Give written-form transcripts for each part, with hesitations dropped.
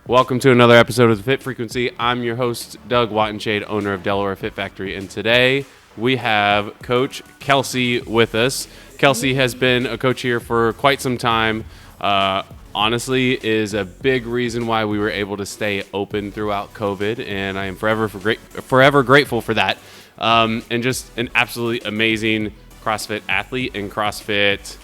Welcome to another episode of the Fit Frequency. I'm your host, Doug Wattenshade, owner of Delaware Fit Factory, and today we have Coach Kelsey with us. Kelsey has been a coach here for quite some time. Honestly, is a big reason why we were able to stay open throughout COVID, and I am forever grateful for that. And just an absolutely amazing CrossFit athlete and CrossFit,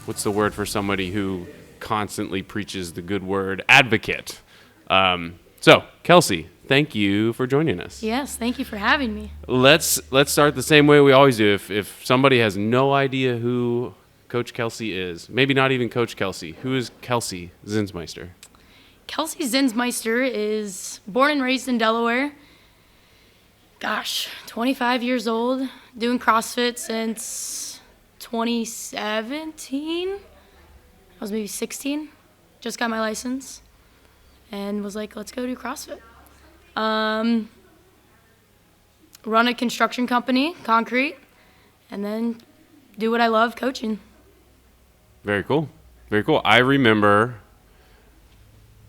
what's the word for somebody who constantly preaches the good word, advocate. So Kelsey, thank you for joining us. Yes, thank you for having me. Let's start the same way we always do. If somebody has no idea who Coach Kelsey is, maybe not even Coach Kelsey, who is Kelsey Zinsmeister? Kelsey Zinsmeister is born and raised in Delaware. 25 years old, doing CrossFit since 2017. I was maybe 16, just got my license, and was like, let's go do CrossFit. Run a construction company, concrete, and then do what I love, coaching. Very cool. Very cool. I remember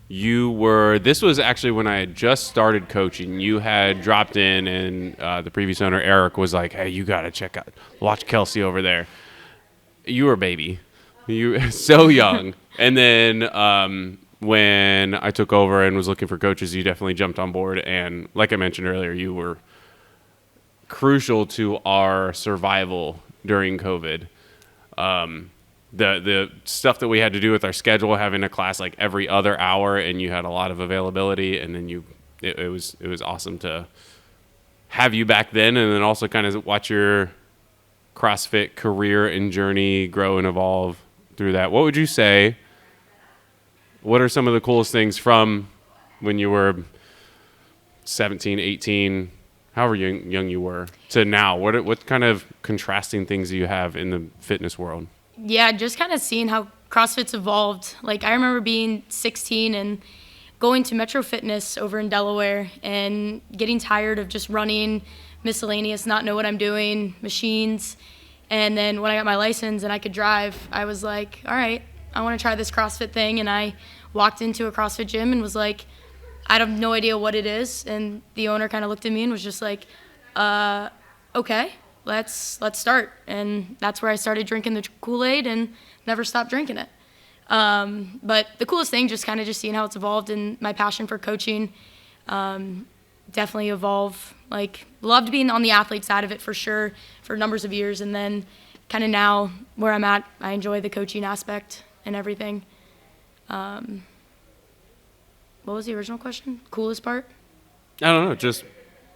this was actually when I had just started coaching. You had dropped in, and the previous owner, Eric, was like, hey, you got to watch Kelsey over there. You were a baby. You were so young. And then when I took over and was looking for coaches, you definitely jumped on board. And like I mentioned earlier, you were crucial to our survival during COVID. The stuff that we had to do with our schedule, having a class like every other hour, and you had a lot of availability, and then it was awesome to have you back then, and then also kind of watch your CrossFit career and journey grow and evolve through that. What would you say? What are some of the coolest things from when you were 17, 18, however young you were, to now? What kind of contrasting things do you have in the fitness world? Yeah, just kind of seeing how CrossFit's evolved. Like, I remember being 16 and going to Metro Fitness over in Delaware and getting tired of just running miscellaneous, not know what I'm doing, machines. And then when I got my license and I could drive, I was like, all right, I want to try this CrossFit thing. And I walked into a CrossFit gym and was like, I have no idea what it is. And the owner kind of looked at me and was just like, okay, let's start. And that's where I started drinking the Kool-Aid and never stopped drinking it. But the coolest thing, just kind of just seeing how it's evolved, and my passion for coaching definitely evolve. Like, loved being on the athlete side of it for sure for numbers of years, and then kind of now where I'm at, I enjoy the coaching aspect and everything. What was the original question? Coolest part? I don't know, just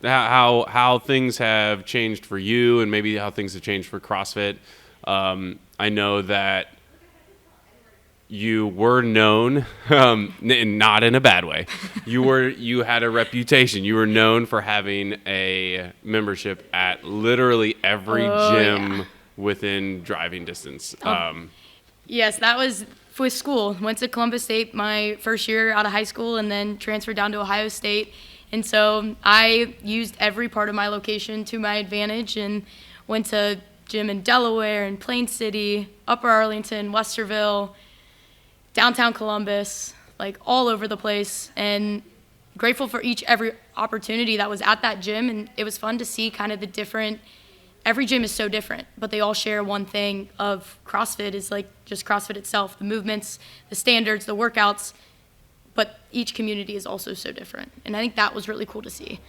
how things have changed for you, and maybe how things have changed for CrossFit. I know that you were known, not in a bad way. You had a reputation. You were known for having a membership at literally every gym within driving distance. Yes, that was with school. Went to Columbus State my first year out of high school, and then transferred down to Ohio State. And so I used every part of my location to my advantage, and went to gym in Delaware and Plain City, Upper Arlington, Westerville, downtown Columbus, like all over the place, and grateful for every opportunity that was at that gym. And it was fun to see kind of the different, every gym is so different, but they all share one thing of CrossFit is like just CrossFit itself, the movements, the standards, the workouts, but each community is also so different. And I think that was really cool to see,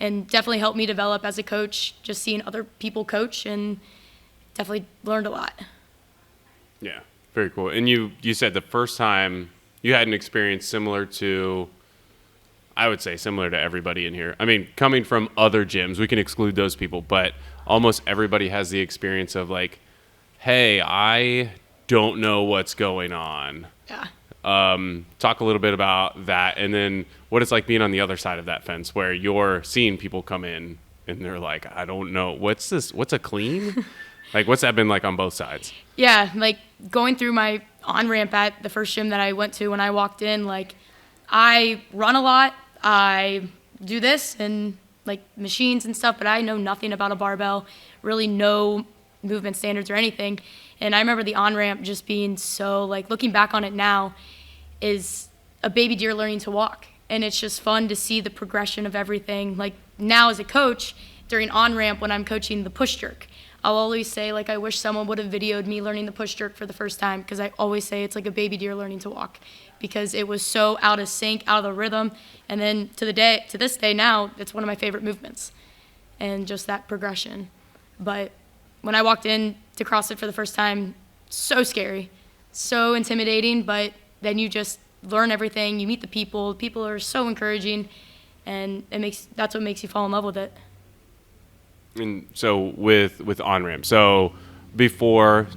and definitely helped me develop as a coach, just seeing other people coach, and definitely learned a lot. Yeah. Very cool. And you said the first time you had an experience similar to, I would say similar to everybody in here. I mean, coming from other gyms, we can exclude those people, but almost everybody has the experience of like, hey, I don't know what's going on. Yeah. Talk a little bit about that, and then what it's like being on the other side of that fence where you're seeing people come in and they're like, I don't know, what's this? What's a clean? Like, what's that been like on both sides? Yeah, like going through my on-ramp at the first gym that I went to when I walked in, like I run a lot, I do this and like machines and stuff, but I know nothing about a barbell, really no movement standards or anything. And I remember the on-ramp just being so, like, looking back on it now, is a baby deer learning to walk. And it's just fun to see the progression of everything. Like now as a coach, during on-ramp when I'm coaching the push jerk, I'll always say, like, I wish someone would have videoed me learning the push jerk for the first time, because I always say it's like a baby deer learning to walk, because it was so out of sync, out of the rhythm. And then to this day now, it's one of my favorite movements, and just that progression. But when I walked in to CrossFit for the first time, so scary, so intimidating, but then you just learn everything. You meet the people. People are so encouraging, and that's what makes you fall in love with it. And so with on-ramp, so before,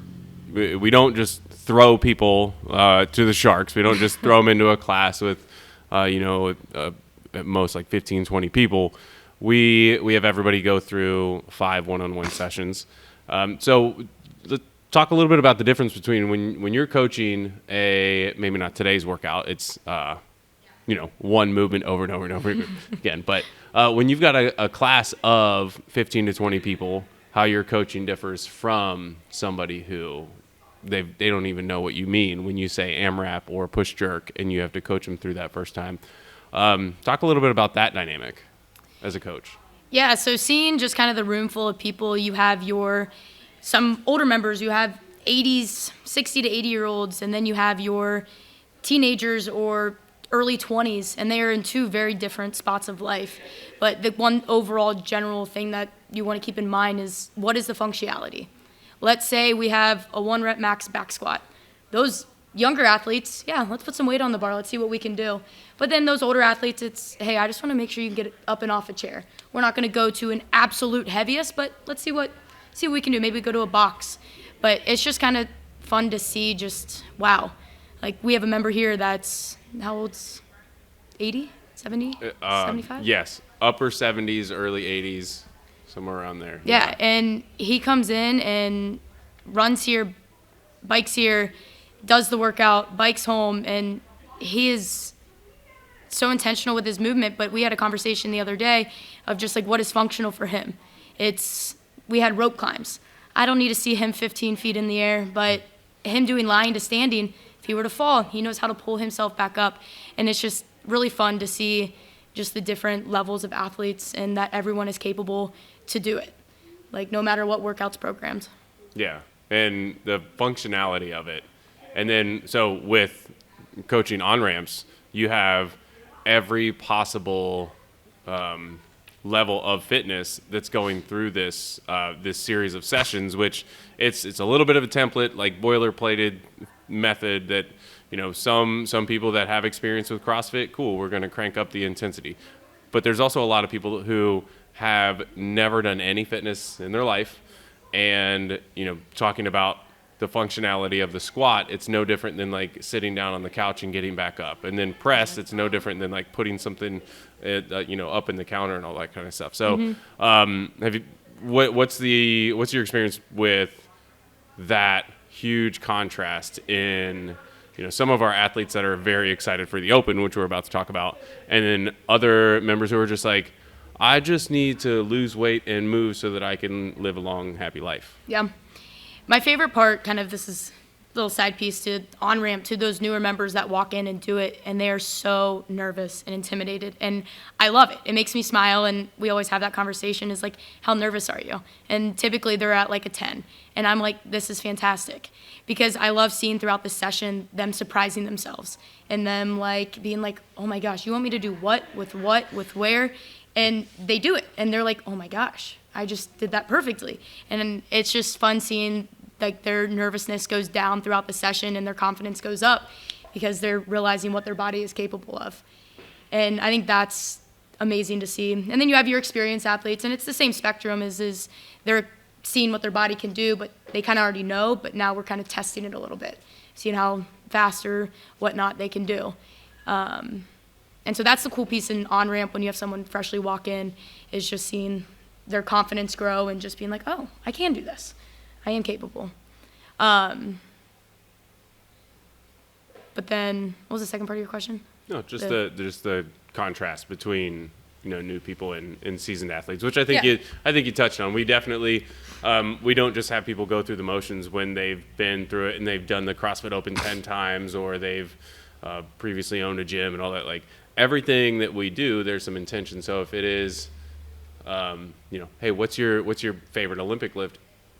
we don't just throw people to the sharks. We don't just throw them into a class with, at most like 15, 20 people. We have everybody go through 5 one-on-one sessions. So let's talk a little bit about the difference between when you're coaching maybe not today's workout, it's one movement over and over and over again. But when you've got a class of 15 to 20 people, how your coaching differs from somebody who they don't even know what you mean when you say AMRAP or push jerk, and you have to coach them through that first time. Talk a little bit about that dynamic as a coach. Yeah, so seeing just kind of the room full of people, you have some older members, you have 60 to 80-year-olds, and then you have your teenagers or early 20s, and they are in 2 very different spots of life. But the one overall general thing that you want to keep in mind is, what is the functionality? Let's say we have a 1-rep max back squat. Those younger athletes, yeah, let's put some weight on the bar. Let's see what we can do. But then those older athletes, it's, hey, I just want to make sure you can get up and off a chair. We're not going to go to an absolute heaviest, but let's see what we can do. Maybe go to a box. But it's just kind of fun to see, just, wow. Like, we have a member here that's, how old's 80, 70, 75? Yes, upper 70s, early 80s, somewhere around there. Yeah, and he comes in and runs here, bikes here, does the workout, bikes home, and he is so intentional with his movement. But we had a conversation the other day of just like, what is functional for him. We had rope climbs. I don't need to see him 15 feet in the air, but him doing lying to standing, if he were to fall, he knows how to pull himself back up. And it's just really fun to see just the different levels of athletes, and that everyone is capable to do it, like no matter what workout's programmed. Yeah, and the functionality of it. And then, so with coaching on-ramps, you have every possible level of fitness that's going through this series of sessions, which it's a little bit of a template, like boilerplated method that, some people that have experience with CrossFit, cool, we're going to crank up the intensity. But there's also a lot of people who have never done any fitness in their life, and, talking about the functionality of the squat, it's no different than like sitting down on the couch and getting back up. And then press, it's no different than like putting something, up in the counter and all that kind of stuff. So, what's your experience with that huge contrast in, some of our athletes that are very excited for the Open, which we're about to talk about, and then other members who are just like, I just need to lose weight and move so that I can live a long, happy life. Yeah. My favorite part, kind of, this is a little side piece to on-ramp, to those newer members that walk in and do it, and they are so nervous and intimidated, and I love it. It makes me smile, and we always have that conversation, is like, how nervous are you? And typically they're at like a 10, and I'm like, this is fantastic, because I love seeing throughout the session them surprising themselves, and them like being like, oh my gosh, you want me to do what, with where? And they do it, and they're like, oh my gosh, I just did that perfectly. And it's just fun seeing like their nervousness goes down throughout the session and their confidence goes up, because they're realizing what their body is capable of. And I think that's amazing to see. And then you have your experienced athletes, and it's the same spectrum, is they're seeing what their body can do, but they kind of already know, but now we're kind of testing it a little bit, seeing how fast or whatnot they can do. And so that's the cool piece in on-ramp when you have someone freshly walk in, is just seeing their confidence grow and just being like, oh, I can do this. I am capable. But then, what was the second part of your question? No, just the contrast between new people and seasoned athletes, which I think you touched on. We definitely we don't just have people go through the motions when they've been through it and they've done the CrossFit Open 10 times, or they've previously owned a gym and all that. Like everything that we do, there's some intention. So if it is, hey, what's your favorite Olympic lift?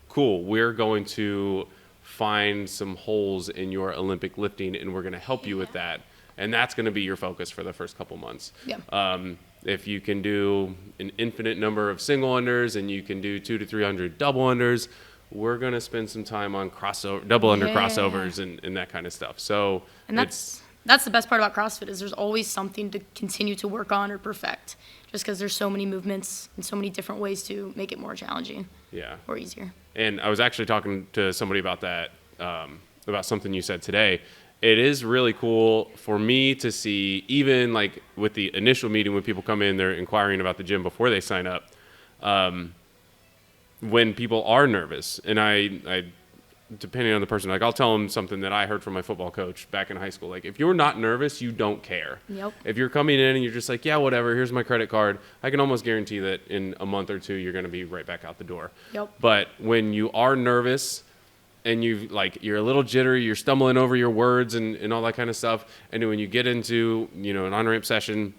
Cool. We're going to find some holes in your Olympic lifting, and we're going to help you with that. And that's going to be your focus for the first couple months. Yeah. If you can do an infinite number of single unders and you can do 200 to 300 double unders, we're going to spend some time on double under crossovers and that kind of stuff. So, and that's the best part about CrossFit is there's always something to continue to work on or perfect, just because there's so many movements and so many different ways to make it more challenging. Yeah. Or easier. And I was actually talking to somebody about that, about something you said today. It is really cool for me to see, even like with the initial meeting when people come in, they're inquiring about the gym before they sign up, when people are nervous. And I depending on the person, like I'll tell them something that I heard from my football coach back in high school. Like if you're not nervous, you don't care. Yep. If you're coming in and you're just like, yeah, whatever, here's my credit card, I can almost guarantee that in a month or two, you're going to be right back out the door. Yep. But when you are nervous and you're a little jittery, you're stumbling over your words and all that kind of stuff. And when you get into, an on-ramp session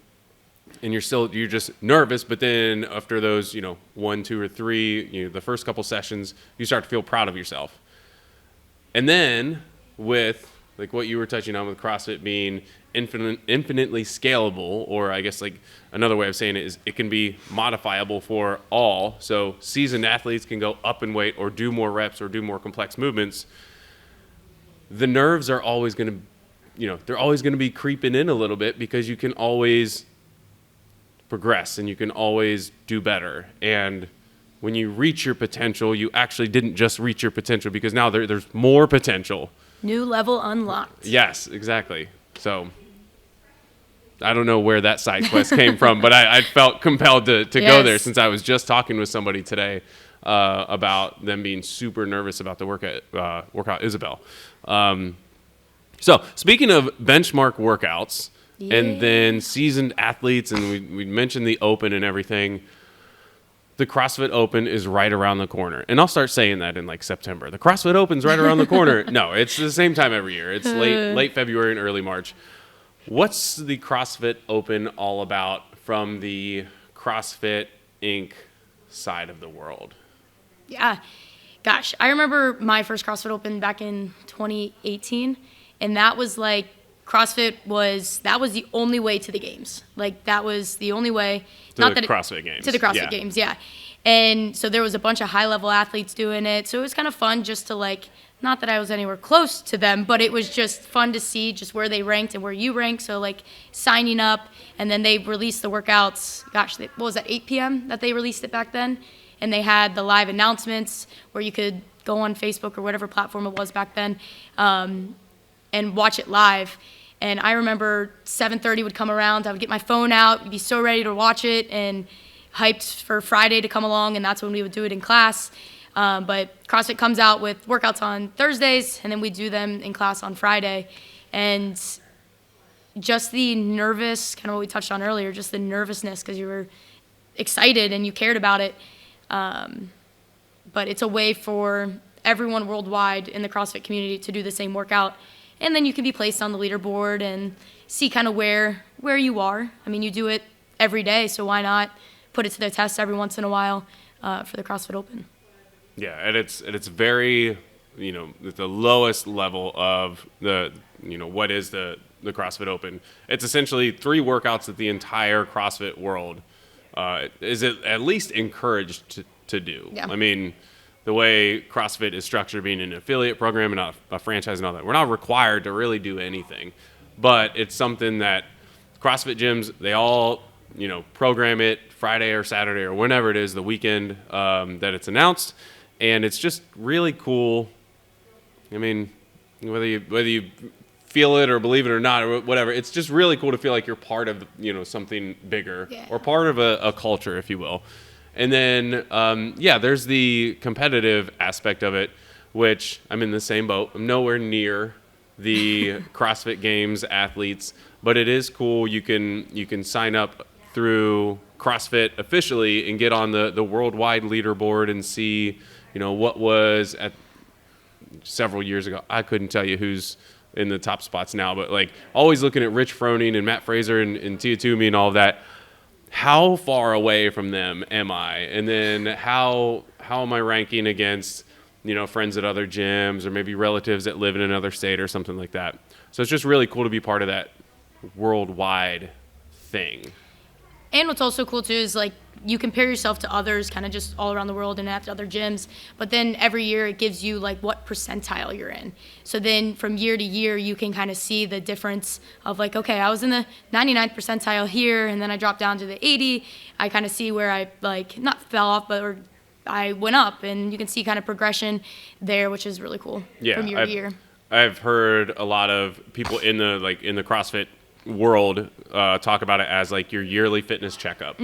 and you're just nervous, but then after those, 1, 2, or 3, the first couple sessions, you start to feel proud of yourself. And then with like what you were touching on with CrossFit being infinitely scalable, or I guess like another way of saying it is it can be modifiable for all. So seasoned athletes can go up in weight or do more reps or do more complex movements. The nerves are always going to, they're always going to be creeping in a little bit because you can always progress and you can always do better. And when you reach your potential, you actually didn't just reach your potential because now there's more potential. New level unlocked. Yes, exactly. So I don't know where that side quest came from, but I felt compelled to go there since I was just talking with somebody today about them being super nervous about the workout Isabel. So speaking of benchmark workouts and then seasoned athletes, and we mentioned the Open and everything, the CrossFit Open is right around the corner. And I'll start saying that in like September. The CrossFit Open's right around the corner. No, it's the same time every year. It's late February and early March. What's the CrossFit Open all about from the CrossFit Inc. side of the world? Yeah. Gosh, I remember my first CrossFit Open back in 2018, and that was like that was the only way to the games. Like that was the only way. To the CrossFit Games. Yeah. And so there was a bunch of high-level athletes doing it. So it was kind of fun just to like, not that I was anywhere close to them, but it was just fun to see just where they ranked and where you ranked. So like signing up, and then they released the workouts. Gosh, what was that, 8 p.m. that they released it back then? And they had the live announcements where you could go on Facebook or whatever platform it was back then and watch it live. And I remember 7:30 would come around. I would get my phone out, be so ready to watch it and hyped for Friday to come along, and that's when we would do it in class. But CrossFit comes out with workouts on Thursdays, and then we do them in class on Friday. And just the nervous, kind of what we touched on earlier, just the nervousness because you were excited and you cared about it. But it's a way for everyone worldwide in the CrossFit community to do the same workout. And then you can be placed on the leaderboard and see kind of where you are. I mean, you do it every day, so why not put it to the test every once in a while for the CrossFit Open? Yeah, and it's very, at the lowest level of the, what is the CrossFit Open. It's essentially 3 workouts that the entire CrossFit world is at least encouraged to do. Yeah. I mean, the way CrossFit is structured, being an affiliate program and not a franchise and all that, we're not required to really do anything. But it's something that CrossFit gyms, they all, program it Friday or Saturday or whenever it is, the weekend that it's announced. And it's just really cool. I mean, whether you feel it or believe it or not or whatever, it's just really cool to feel like you're part of, something bigger or part of a culture, if you will. And then, there's the competitive aspect of it, which I'm in the same boat. I'm nowhere near the CrossFit Games athletes, but it is cool. You can sign up through CrossFit officially and get on the worldwide leaderboard and see, what was at several years ago. I couldn't tell you who's in the top spots now, but like always looking at Rich Froning and Matt Fraser and Tia Toomey and all of that. How far away from them am I? And then how am I ranking against, friends at other gyms or maybe relatives that live in another state or something like that. So it's just really cool to be part of that worldwide thing. And what's also cool too is like you compare yourself to others kind of just all around the world and at other gyms, but then every year it gives you like what percentile you're in. So then from year to year you can kind of see the difference of like, okay, I was in the 99th percentile here and then I dropped down to the 80. I kind of see where I like not fell off, but I went up, and you can see kind of progression there, which is really cool from year to year. I've heard a lot of people in the CrossFit world talk about it as like your yearly fitness checkup.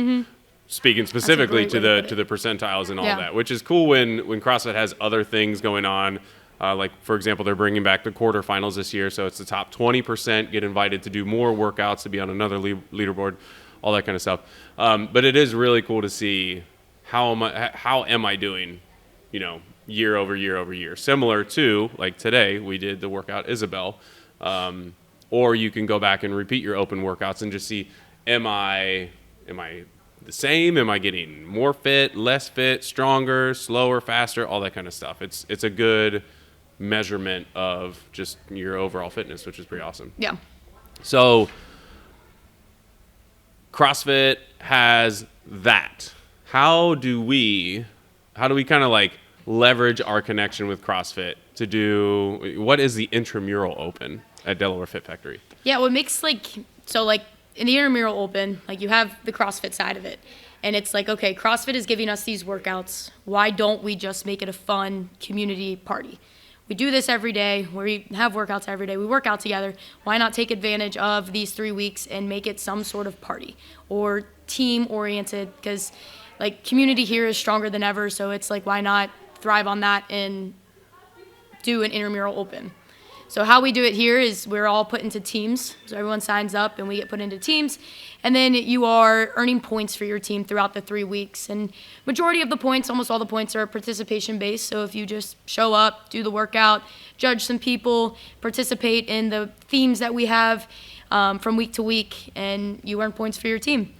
Speaking specifically to the percentiles and all that, which is cool when CrossFit has other things going on. Like, for example, they're bringing back the quarterfinals this year, so it's the top 20% get invited to do more workouts, to be on another leaderboard, all that kind of stuff. But it is really cool to see how am I doing, year over year over year. Similar to, like today, we did the workout Isabel. Or you can go back and repeat your open workouts and just see, am I the same? Am I getting more fit, less fit, stronger, slower, faster, all that kind of stuff. It's a good measurement of just your overall fitness, which is pretty awesome. Yeah. So CrossFit has that. How do we kind of like leverage our connection with CrossFit to do, what is the Intramural Open at Delaware Fit Factory? Yeah, what makes in the Intramural Open, like you have the CrossFit side of it. And it's like, okay, CrossFit is giving us these workouts. Why don't we just make it a fun community party? We do this every day. We have workouts every day. We work out together. Why not take advantage of these 3 weeks and make it some sort of party or team-oriented? Because like community here is stronger than ever. So it's like, why not thrive on that and do an Intramural Open? So how we do it here is we're all put into teams. So everyone signs up and we get put into teams. And then you are earning points for your team throughout the 3 weeks. And majority of the points, almost all the points, are participation based. So if you just show up, do the workout, judge some people, participate in the themes that we have from week to week, and you earn points for your team.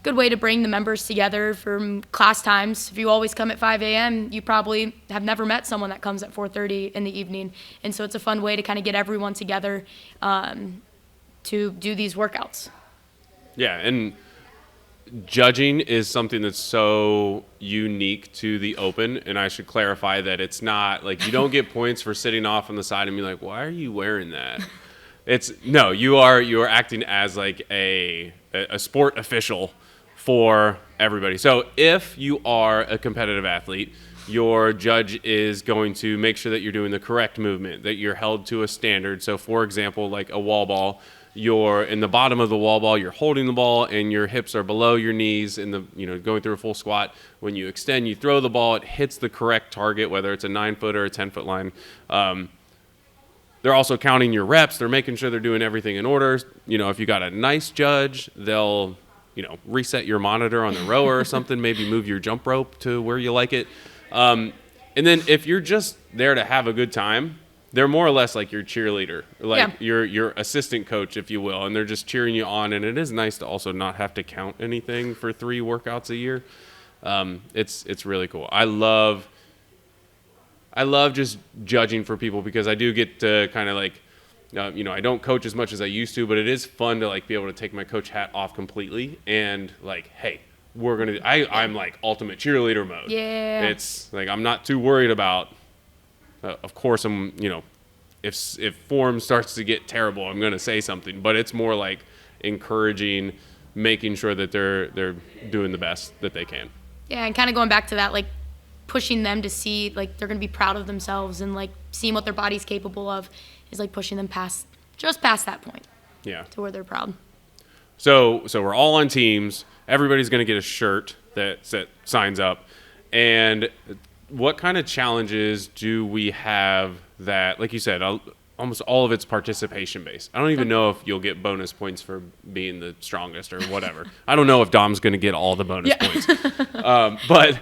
Good way to bring the members together from class times. If you always come at 5 a.m., you probably have never met someone that comes at 4:30 in the evening. And so it's a fun way to kind of get everyone together to do these workouts. Yeah, and judging is something that's so unique to the Open, and I should clarify that it's not like you don't get points for sitting off on the side and be like, why are you wearing that? You are acting as like a sport official for everybody. So if you are a competitive athlete, your judge is going to make sure that you're doing the correct movement, that you're held to a standard. So for example, like a wall ball, you're in the bottom of the wall ball, you're holding the ball and your hips are below your knees in the, going through a full squat. When you extend, you throw the ball, it hits the correct target, whether it's a 9-foot or a 10-foot line. They're also counting your reps. They're making sure they're doing everything in order. If you got a nice judge, they'll, reset your monitor on the rower or something, maybe move your jump rope to where you like it. And then if you're just there to have a good time, they're more or less like your cheerleader, like your assistant coach, if you will, and they're just cheering you on. And it is nice to also not have to count anything for 3 workouts a year. It's really cool. I love just judging for people because I do get to kind of like, I don't coach as much as I used to, but it is fun to like be able to take my coach hat off completely and like, hey, I'm like ultimate cheerleader mode. Yeah. It's like, I'm not too worried about, of course I'm, if form starts to get terrible, I'm going to say something, but it's more like encouraging, making sure that they're doing the best that they can. Yeah. And kind of going back to that, like, pushing them to see like they're going to be proud of themselves and like seeing what their body's capable of is like pushing them past that point. Yeah. To where they're proud. So we're all on teams. Everybody's going to get a shirt that signs up. And what kind of challenges do we have that, like you said, almost all of it's participation based? I don't even know if you'll get bonus points for being the strongest or whatever. I don't know if Dom's going to get all the bonus points. But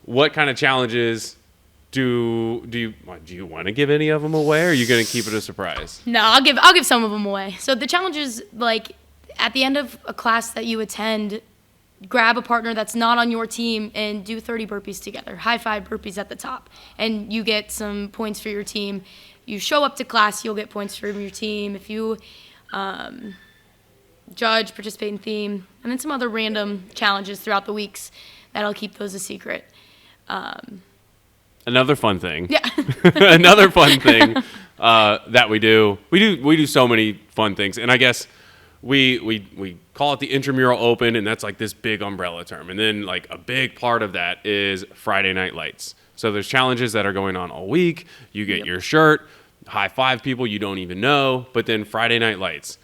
what kind of challenges Do you want to give any of them away, or are you going to keep it a surprise? No, I'll give some of them away. So the challenge is, like, at the end of a class that you attend, grab a partner that's not on your team and do 30 burpees together. High five burpees at the top. And you get some points for your team. You show up to class, you'll get points from your team. If you judge, participate in theme, and then some other random challenges throughout the weeks, that'll keep those a secret. Another fun thing. Yeah. Another fun thing that we do. We do so many fun things, and I guess we call it the Intramural Open, and that's like this big umbrella term. And then like a big part of that is Friday Night Lights. So there's challenges that are going on all week. You get your shirt, high five people you don't even know, but then Friday Night Lights.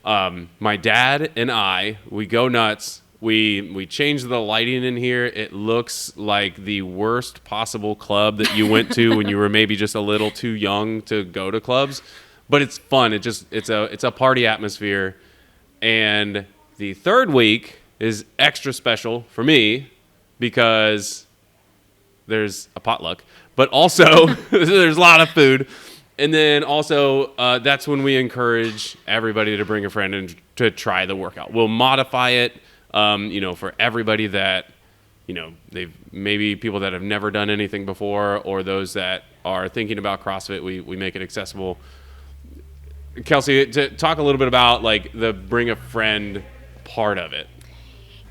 My dad and we go nuts. We change the lighting in here. It looks like the worst possible club that you went to when you were maybe just a little too young to go to clubs, but it's fun. It's a party atmosphere. And the third week is extra special for me because there's a potluck, but also there's a lot of food. And then also that's when we encourage everybody to bring a friend and to try the workout. We'll modify it. For everybody that, they've maybe people that have never done anything before, or those that are thinking about CrossFit, we make it accessible. Kelsey, to talk a little bit about like the bring a friend part of it.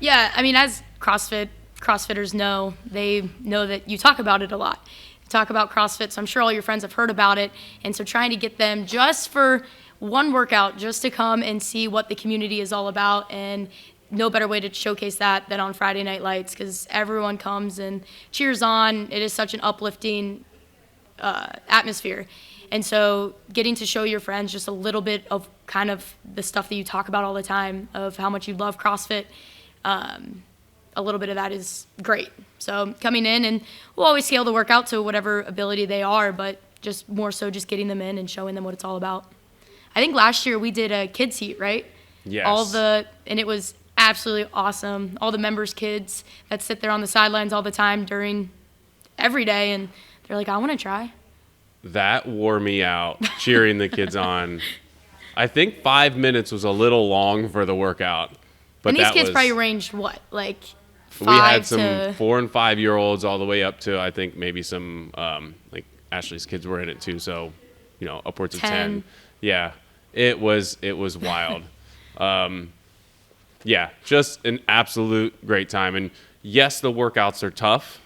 Yeah, I mean, as CrossFitters know, they know that you talk about it a lot. You talk about CrossFit, so I'm sure all your friends have heard about it. And so trying to get them just for one workout, just to come and see what the community is all about, and no better way to showcase that than on Friday Night Lights, because everyone comes and cheers on. It is such an uplifting atmosphere. And so getting to show your friends just a little bit of kind of the stuff that you talk about all the time, of how much you love CrossFit, a little bit of that is great. So coming in, and we'll always scale the workout to whatever ability they are, but just more so just getting them in and showing them what it's all about. I think last year we did a kids heat, right? Yes. And it was absolutely awesome. All the members' kids that sit there on the sidelines all the time during every day, and they're like, I want to try. That wore me out, cheering the kids on. I think 5 minutes was a little long for the workout. But and these kids probably ranged what? Like 5 we had some to 4 and 5 year olds all the way up to, I think, maybe some, like Ashley's kids were in it too. So, upwards of 10. Yeah, it was wild. Yeah, just an absolute great time. And yes, the workouts are tough,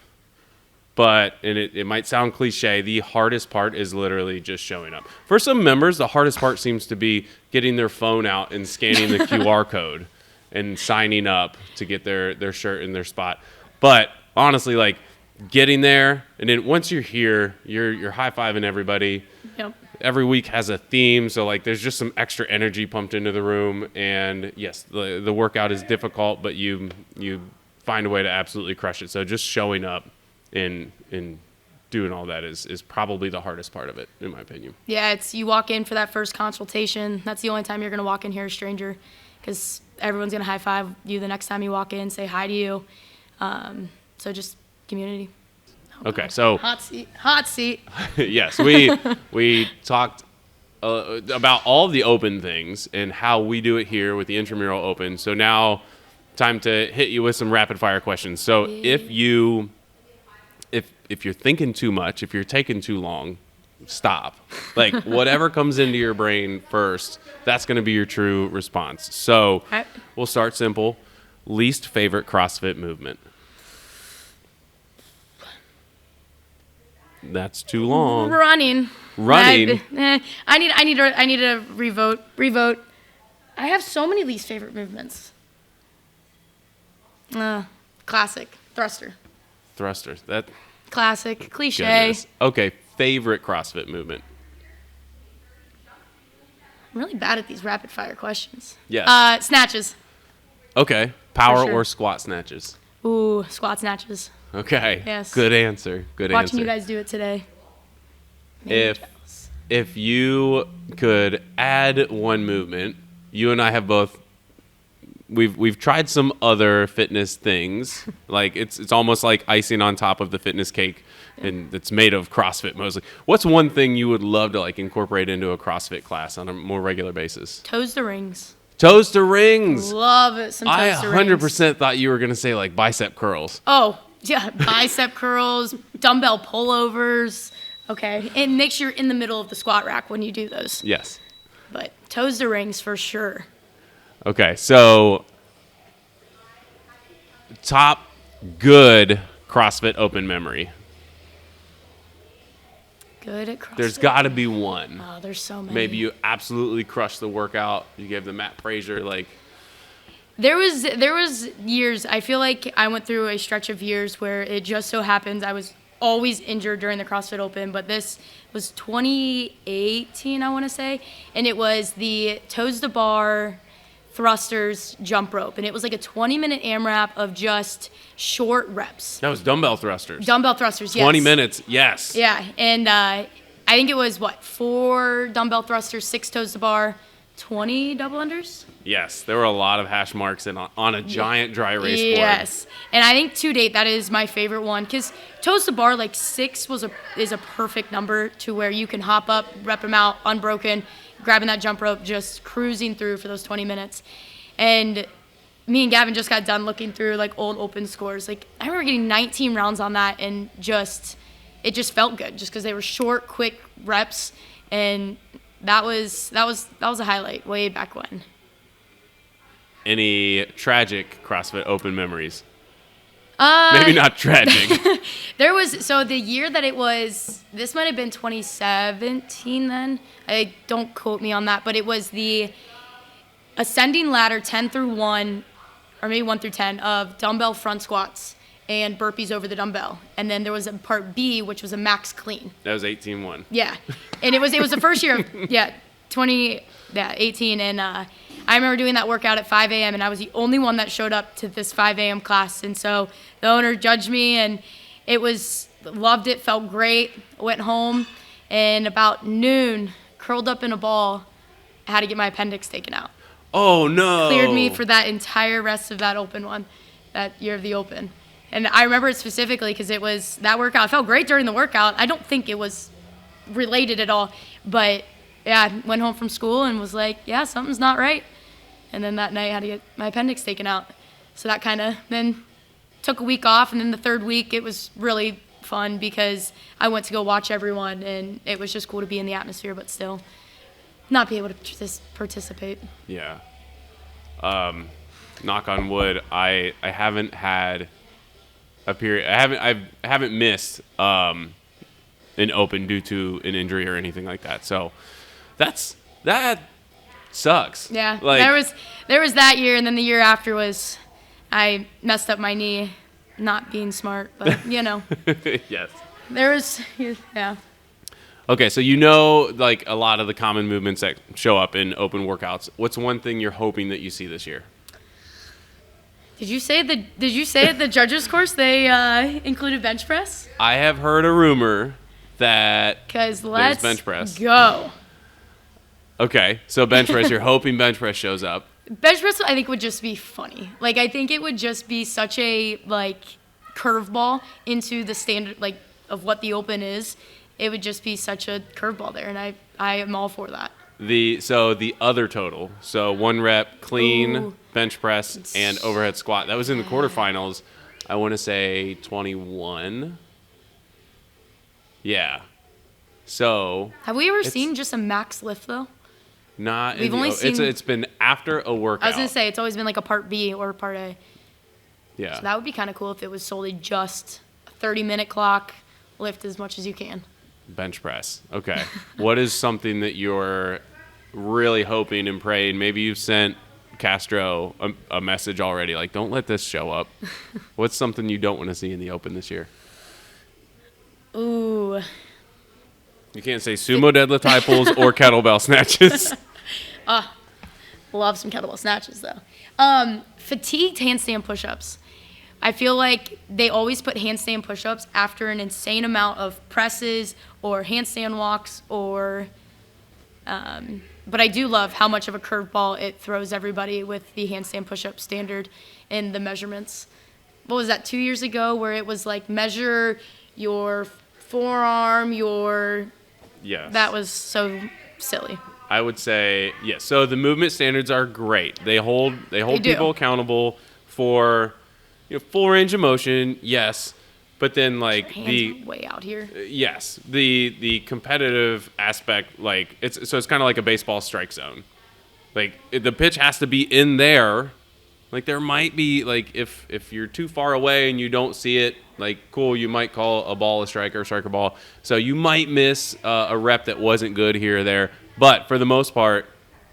but, and it might sound cliche, the hardest part is literally just showing up. For some members, the hardest part seems to be getting their phone out and scanning the QR code and signing up to get their shirt in their spot. But honestly, like getting there, and then once you're here, you're high-fiving everybody. Yep. Every week has a theme, so like there's just some extra energy pumped into the room. And yes, the workout is difficult, but you find a way to absolutely crush it. So just showing up and doing all that is probably the hardest part of it, in my opinion. Yeah, it's you walk in for that first consultation. That's the only time you're going to walk in here a stranger, because everyone's going to high five you the next time you walk in, say hi to you. So just community. Okay, so hot seat. Yes, we talked about all of the open things and how we do it here with the Intramural Open. So now, time to hit you with some rapid fire questions. So if you're thinking too much, if you're taking too long, stop. Like whatever comes into your brain first, that's going to be your true response. So we'll start simple. Least favorite CrossFit movement. That's too long. Running. I need to revote. I have so many least favorite movements. Classic thruster. That classic cliche. Goodness. Okay, favorite CrossFit movement. I'm really bad at these rapid fire questions. Yes. Snatches. Okay, power sure. or squat snatches. Ooh, squat snatches. Okay. Yes. Good answer. Watching you guys do it today. If you could add one movement, you and I have both we've tried some other fitness things. Like it's almost like icing on top of the fitness cake, and it's made of CrossFit mostly. What's one thing you would love to like incorporate into a CrossFit class on a more regular basis? Toes to rings. Toes to rings. Love it. Some toes to rings. I 100% thought you were gonna say like bicep curls. Oh yeah, bicep curls, dumbbell pullovers. Okay, and make sure you're in the middle of the squat rack when you do those. Yes. But toes to rings for sure. Okay, so top good CrossFit Open memory. Good at CrossFit. There's got to be one. Oh, there's so many. Maybe you absolutely crushed the workout. You gave the Matt Frazier like. There was years. I feel like I went through a stretch of years where it just so happens I was always injured during the CrossFit Open, but this was 2018, I want to say, and it was the toes to bar thrusters jump rope, and it was like a 20-minute AMRAP of just short reps. That was dumbbell thrusters. Dumbbell thrusters, yes. 20 minutes, yes. Yeah, and I think it was 4 dumbbell thrusters, 6 toes to bar, 20 double unders. Yes, there were a lot of hash marks on a giant dry erase board. Yes, and I think to date that is my favorite one because toes to bar 6 is a perfect number to where you can hop up, rep them out unbroken, grabbing that jump rope, just cruising through for those 20 minutes. And me and Gavin just got done looking through old open scores. I remember getting 19 rounds on that, and it just felt good just because they were short, quick reps, and that was a highlight way back when. Any tragic CrossFit Open memories? Maybe not tragic. There was, the year that it was, this might have been 2017 then. Don't quote me on that, but it was the ascending ladder 10 through 1, or maybe 1 through 10, of dumbbell front squats and burpees over the dumbbell. And then there was a part B, which was a max clean. That was 18-1. Yeah. And it was the first year of, 18. And I remember doing that workout at 5 a.m. and I was the only one that showed up to this 5 a.m. class. And so the owner judged me, and loved it, felt great. Went home, and about noon, curled up in a ball, I had to get my appendix taken out. Oh, no. Cleared me for that entire rest of that open one, that year of the open. And I remember it specifically because it was that workout. I felt great during the workout. I don't think it was related at all. But, yeah, went home from school and was like, yeah, something's not right. And then that night I had to get my appendix taken out. So that kind of then took a week off. And then the third week it was really fun because I went to go watch everyone. And it was just cool to be in the atmosphere, but still not be able to participate. Yeah. Knock on wood, I haven't had a period. I haven't missed an open due to an injury or anything like that. So that sucks. Yeah. There was that year, and then the year after was I messed up my knee, not being smart, but Yes. There was yeah. Okay, so a lot of the common movements that show up in open workouts. What's one thing you're hoping that you see this year? Did you say at the judges course they included bench press? I have heard a rumor that there's bench press. Go. Okay, so bench press. You're hoping bench press shows up. Bench press, I think, would just be funny. I think it would just be such a curveball into the standard of what the open is. It would just be such a curveball there, and I am all for that. So the other total, so 1 rep clean, Ooh. bench press, and overhead squat. That was in the quarterfinals. I want to say 21. Yeah. So have we ever seen just a max lift though? Not. We've only seen. It's been after a workout. I was gonna say it's always been a part B or part A. Yeah. So that would be kind of cool if it was solely just a 30-minute clock, lift as much as you can. Bench press. Okay. What is something that you're really hoping and praying? Maybe you've sent Castro a message already, don't let this show up. What's something you don't want to see in the open this year? Ooh. You can't say sumo deadlift high pulls or kettlebell snatches. Love some kettlebell snatches though. Fatigued handstand push-ups. I feel like they always put handstand push-ups after an insane amount of presses or handstand walks or But I do love how much of a curveball it throws everybody with the handstand push-up standard and the measurements. What was that, 2 years ago, where it was like measure your forearm, Yes. That was so silly. I would say yes. So the movement standards are great. They hold do. people accountable for full range of motion. Yes, but then like Hands are way out here. yes, the competitive aspect, like it's kind of like a baseball strike zone. Like the pitch has to be in there. Like there might be like if you're too far away and you don't see it, like cool, you might call a ball a strike or a striker ball. So you might miss a rep that wasn't good here or there. But for the most part,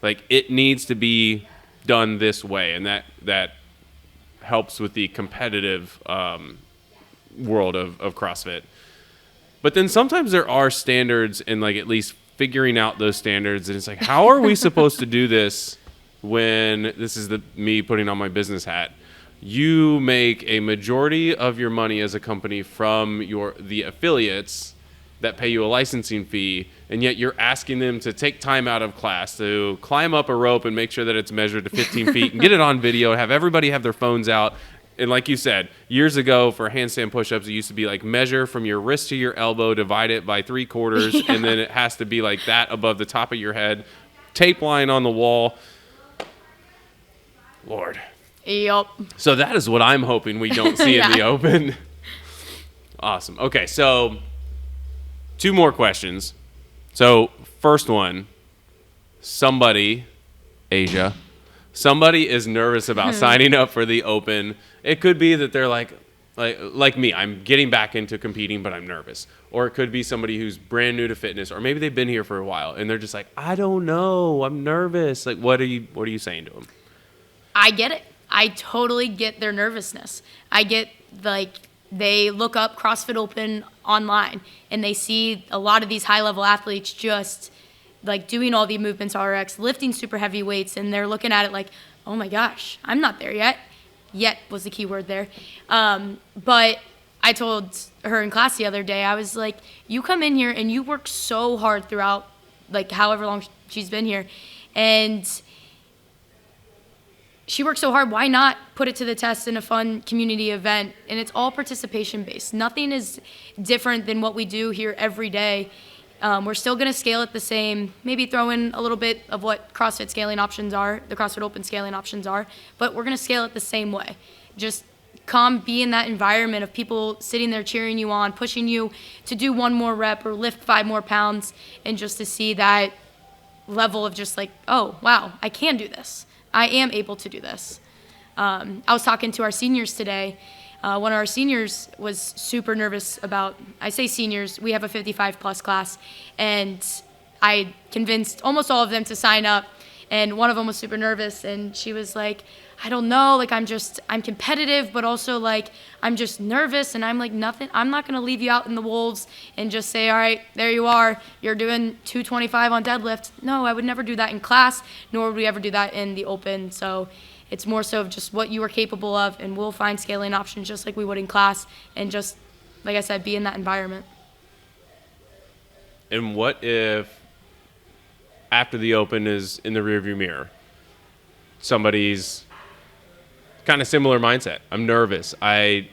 like it needs to be done this way, and that helps with the competitive world of CrossFit. But then sometimes there are standards, and like at least figuring out those standards, and it's like, how are we supposed to do this when this is me putting on my business hat? You make a majority of your money as a company from the affiliates that pay you a licensing fee, and yet you're asking them to take time out of class to climb up a rope and make sure that it's measured to 15 feet and get it on video, have everybody have their phones out. And like you said, years ago for handstand push-ups, it used to be like measure from your wrist to your elbow, divide it by 3/4, and then it has to be like that above the top of your head, tape line on the wall. Lord. Yep. So that is what I'm hoping we don't see in the Open. Awesome. Okay, so 2 more questions. So first one, Asia, somebody is nervous about signing up for the Open. It could be that they're like me, I'm getting back into competing, but I'm nervous. Or it could be somebody who's brand new to fitness, or maybe they've been here for a while and they're just like, I don't know, I'm nervous. Like, what are you saying to them? I get it. I totally get their nervousness. I get, like, they look up CrossFit Open online and they see a lot of these high-level athletes just, like, doing all the movements RX, lifting super heavy weights, and they're looking at it like, oh my gosh, I'm not there yet. Yet was the key word there. But I told her in class the other day, I was like, you come in here and you work so hard throughout, like, however long she's been here, and she worked so hard, why not put it to the test in a fun community event? And it's all participation based. Nothing is different than what we do here every day. We're still going to scale it the same, maybe throw in a little bit of what CrossFit scaling options are, the CrossFit Open scaling options are, but we're going to scale it the same way. Just come be in that environment of people sitting there cheering you on, pushing you to do 1 more rep or lift 5 more pounds, and just to see that level of just like, oh, wow, I can do this. I am able to do this. I was talking to our seniors today. One of our seniors was super nervous about, I say seniors, we have a 55-plus class, and I convinced almost all of them to sign up, and one of them was super nervous, and she was like, I don't know, like I'm competitive, but also like I'm just nervous, and I'm like, nothing, I'm not gonna leave you out in the wolves and just say, all right, there you are, you're doing 225 on deadlift. No, I would never do that in class, nor would we ever do that in the Open. So it's more so of just what you are capable of, and we'll find scaling options just like we would in class, and just, like I said, be in that environment. And what if after the Open is in the rearview mirror, somebody's kind of similar mindset? I'm nervous. I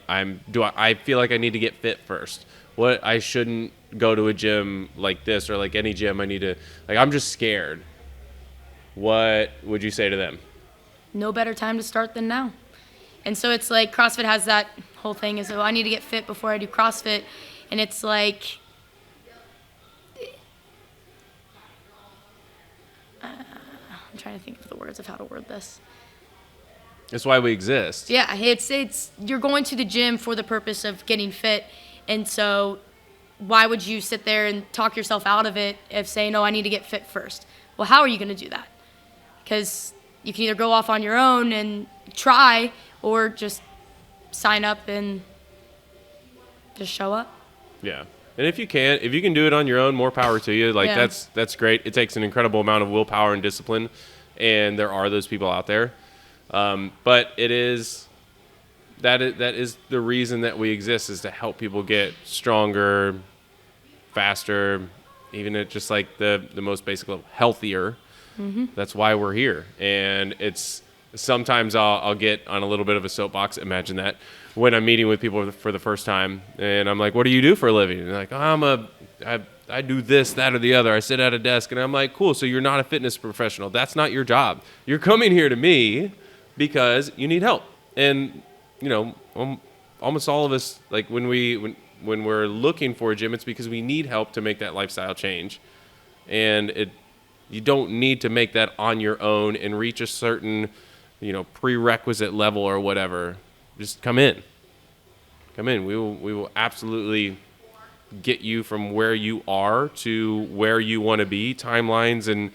feel like I need to get fit first. What, I shouldn't go to a gym like this, or like any gym. I need to, like, I'm just scared. What would you say to them? No better time to start than now. And so it's like CrossFit has that whole thing is, oh, I need to get fit before I do CrossFit. And it's like, I'm trying to think of the words of how to word this. That's why we exist. Yeah, it's you're going to the gym for the purpose of getting fit, and so why would you sit there and talk yourself out of it of saying, no, I need to get fit first? Well, how are you going to do that? Because you can either go off on your own and try, or just sign up and just show up. Yeah. And if you can do it on your own, more power to you. Like, yeah. That's great. It takes an incredible amount of willpower and discipline, and there are those people out there. But that is the reason that we exist, is to help people get stronger, faster, even at just like the most basic level, healthier. That's why we're here. And it's sometimes I'll get on a little bit of a soapbox. Imagine that when I'm meeting with people for the first time, and I'm like, "What do you do for a living?" And they're like, "Oh, I do this, that, or the other. I sit at a desk." And I'm like, "Cool. So you're not a fitness professional. That's not your job. You're coming here to me because you need help." And almost all of us, like when we're looking for a gym, it's because we need help to make that lifestyle change. And you don't need to make that on your own and reach a certain, prerequisite level or whatever. Just come in. We will absolutely get you from where you are to where you want to be. Timelines and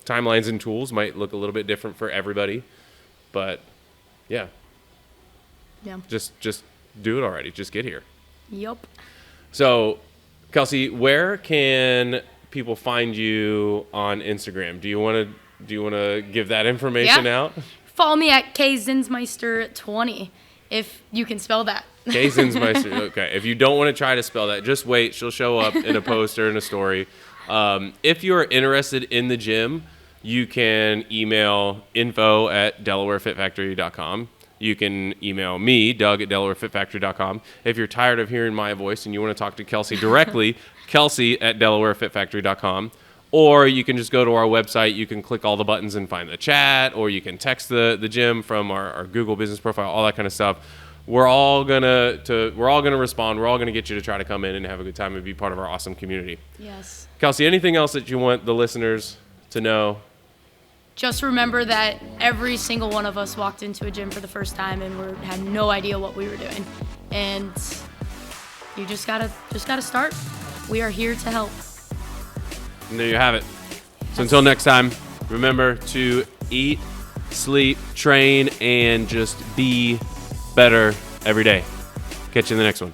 timelines and tools might look a little bit different for everybody, but yeah. Just do it already. Just get here. Yep. So, Kelsey, where can people find you on Instagram? Do you want to give that information out? Follow me at Zinsmeister20 if you can spell that. Zinsmeister. Okay. If you don't want to try to spell that, just wait. She'll show up in a post or in a story. If you're interested in the gym, you can email info@DelawareFitFactory.com. You can email me, Doug, at DelawareFitFactory.com. If you're tired of hearing my voice and you want to talk to Kelsey directly, Kelsey@DelawareFitFactory.com. Or you can just go to our website. You can click all the buttons and find the chat, or you can text the gym from our Google business profile, all that kind of stuff. We're all gonna respond. We're all gonna get you to try to come in and have a good time and be part of our awesome community. Yes. Kelsey, anything else that you want the listeners to know? Just remember that every single one of us walked into a gym for the first time and had no idea what we were doing. And you just gotta start. We are here to help. And there you have it. So until next time, remember to eat, sleep, train, and just be better every day. Catch you in the next one.